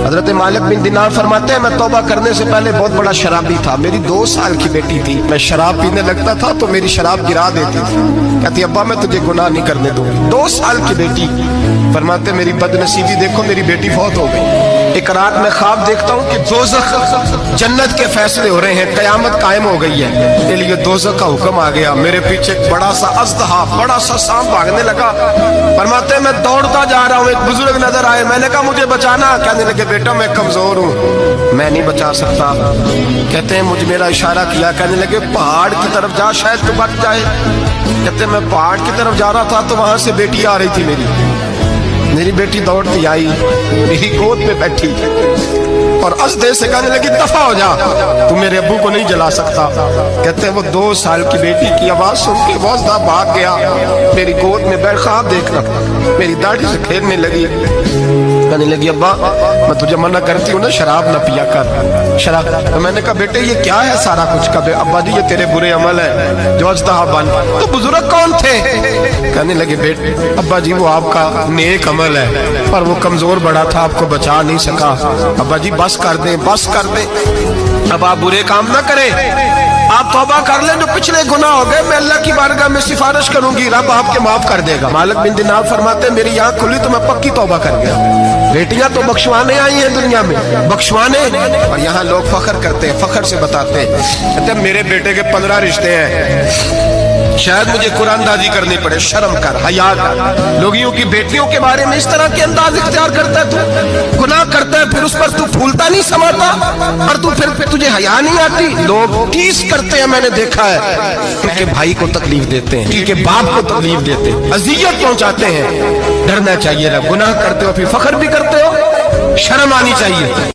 حضرت مالک بن دینار فرماتے ہیں میں توبہ کرنے سے پہلے بہت بڑا شرابی تھا، میری 2 سال کی بیٹی تھی، میں شراب پینے لگتا تھا تو میری شراب گرا دیتی تھی، کہتی ابا میں تجھے گناہ نہیں کرنے دوں گی۔ 2 سال کی بیٹی، فرماتے میری بد نصیبی دیکھو میری بیٹی فوت ہو گئی۔ ایک رات میں خواب دیکھتا ہوں کہ دوزخ جنت کے فیصلے ہو رہے ہیں، قیامت قائم ہو گئی ہے، کے لیے دوزخ کا حکم آ گیا۔ میرے پیچھے ایک بڑا سا اژدہا، بڑا سا سانپ بھاگنے لگا، فرماتے ہیں میں دوڑتا جا رہا ہوں، ایک بزرگ نظر آئے، میں نے کہا مجھے بچانا، کہنے لگے بیٹا میں کمزور ہوں، میں نہیں بچا سکتا۔ کہتے ہیں مجھے میرا اشارہ کیا، کہنے لگے پہاڑ کی طرف جا شاید تو بچ جائے۔ کہتے ہیں میں پہاڑ کی طرف جا رہا تھا تو وہاں سے بیٹی آ رہی تھی، میری بیٹی دوڑتی آئی، میری گود میں بیٹھی اور ازدے سے کہنے لگی دفع ہو جا، تو میرے ابو کو نہیں جلا سکتا۔ کہتے ہیں وہ 2 سال کی بیٹی کی آواز سن کے وہ ازدہ بھاگ گیا، میری گود میں بیٹھ خواب دیکھ رہا، میری داڑھی سے کھیلنے لگی، کہنے لگی ابا میں تجھے منع کرتی ہوں نا شراب نہ پیا کر، شراب۔ تو میں نے کہا بیٹے یہ کیا ہے سارا کچھ؟ کہا ابا جی یہ تیرے برے عمل ہے جو ازدہا بن۔ تو بزرگ کون تھے؟ کہنے لگے بیٹے ابا جی وہ آپ کا نیک عمل ہے، پر وہ کمزور بڑا تھا آپ کو بچا نہیں سکا۔ ابا جی بس کر دیں، بس کر دیں، اب آپ برے کام نہ کریں، آپ توبہ کر لیں، جو پچھلے گناہ ہو گئے میں اللہ کی بارگاہ میں سفارش کروں گی، رب آپ کے معاف کر دے گا۔ مالک بن دینار فرماتے ہیں میری آنکھ کھلی تو میں پکی توبہ کر گیا۔ بیٹیاں تو بخشوانے آئی ہیں دنیا میں، بخشوانے، اور یہاں لوگ فخر کرتے ہیں، فخر سے بتاتے ہیں، کہتے ہیں میرے بیٹے کے 15 رشتے ہیں، شاید مجھے قرآن دازی کرنی پڑے، شرم کر، حیا کر۔ لوگیوں کی بیٹیوں کے بارے میں اس طرح کے انداز اختیار کرتا ہے، تو گناہ کرتا ہے پھر اس پر تو پھولتا نہیں سماتا، اور تو پھر تجھے حیا نہیں آتی۔ لوگ ٹیس کرتے ہیں، میں نے دیکھا ہے، ان کے بھائی کو تکلیف دیتے ہیں، ان کے باپ کو تکلیف دیتے ہیں، اذیت پہنچاتے ہیں۔ ڈرنا چاہیے، گناہ کرتے ہو پھر فخر بھی کرتے ہو، شرم آنی چاہیے۔